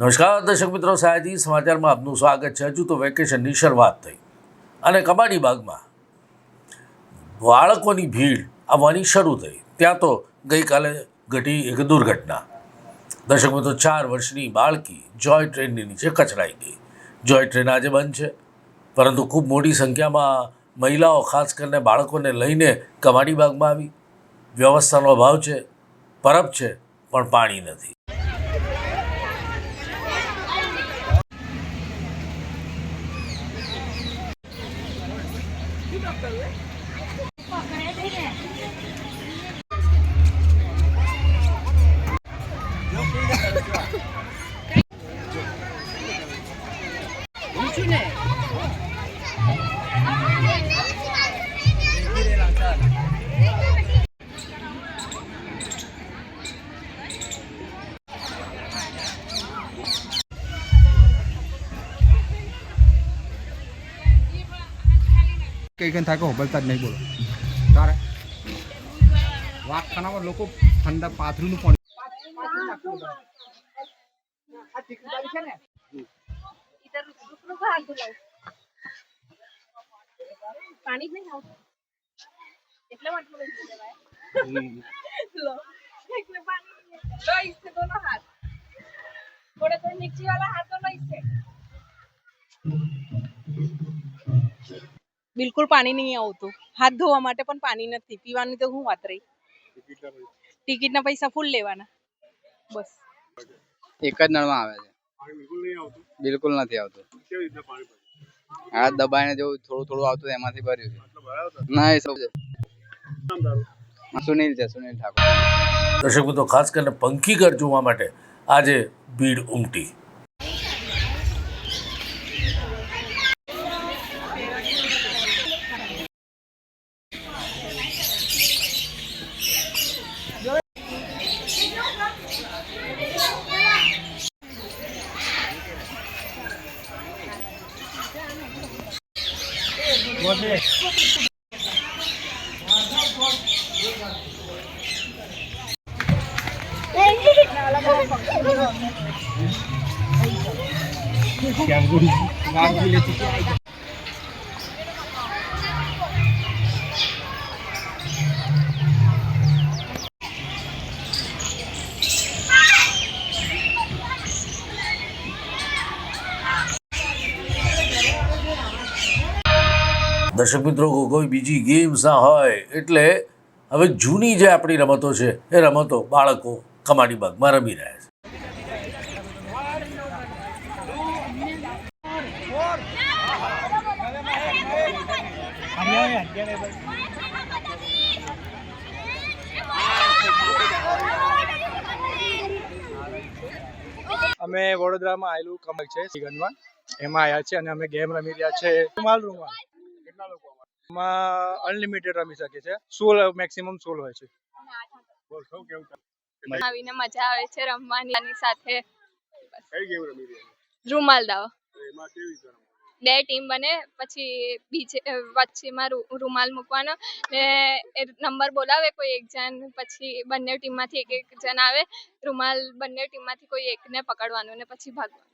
નમસ્કાર દર્શક મિત્રો, સાયદી સમાચારમાં આપનું સ્વાગત છે। હજુ તો વેકેશનની શરૂઆત થઈ અને કબાડી બાગમાં બાળકોની ભીડ આવવાની શરૂ થઈ ત્યાં તો ગઈકાલે ઘટી એક દુર્ઘટના। દર્શક મિત્રો, 4 વર્ષની બાળકી જોય ટ્રેનની નીચે કચડાઈ ગઈ। જોય ટ્રેન આજે બંધ છે, પરંતુ ખૂબ મોટી સંખ્યામાં મહિલાઓ, ખાસ કરીને બાળકોને લઈને કબાડી બાગમાં આવી। વ્યવસ્થાનો અભાવ છે, પરબ છે, પણ પાણી નથી। કઈ કઈ થાકો બોલતા જ નહીં, બોલો તારે વાત ખાનામાં લોકો ઠંડા પાથરીનું પાણી પાણી જ નહીં આવતું એટલે વાટલું લઈ દેવાય લો એટલે પાણી લો इससे दोनों हाथ थोड़े थोड़े नीचे वाला हाथ दोनों इससे બિલકુલ પાણી નહીં આવતું। હાથ ધોવા માટે પણ પાણી નથી, પીવાની તો હું વાત રહી। ટિકિટના પૈસા ફૂલ લેવાના, બસ એક જ નળમાં આવે છે। બિલકુલ નથી આવતું। આ દબાઈને જેવું થોડું થોડું આવતું એમાંથી ભર્યું છે। ના એ સૌ સુનિલ છે, સુનિલ ઠાકોર। દર્શક મિત્રો, ખાસ કરીને પંખીઘર જોવા માટે આજે ભીડ ઉમટી। દર્શક મિત્રો, કોઈ બીજી ગેમ્સ ના હોય એટલે હવે જૂની જે આપણી રમતો છે એ રમતો બાળકો કબાડી બાગમાં રમી રહ્યા છે। અમે વડોદરામાં આવેલું કમક છે સિગનમાં, એમાં આવ્યા છે અને અમે ગેમ રમી રહ્યા છે। રૂમાલ એમાં અનલિમિટેડ રમી શકે છે, 16 મેક્સિમમ 16 હોય છે। આવીને મજા આવે છે રમવાની સાથે। કઈ ગેમ રમી રહ્યા? રૂમાલ દાવ। એમાં કેવી રીતે રમવાનું? 2 ટીમ બને, પછી બીજે વચ્ચેમાં રૂમાલ મૂકવાનો ને એ નંબર બોલાવે કોઈ એક જણ, પછી બંને ટીમમાંથી એક જણ આવે, રૂમાલ બંને ટીમમાંથી કોઈ એકને પકડવાનું ને પછી ભાગવાનું।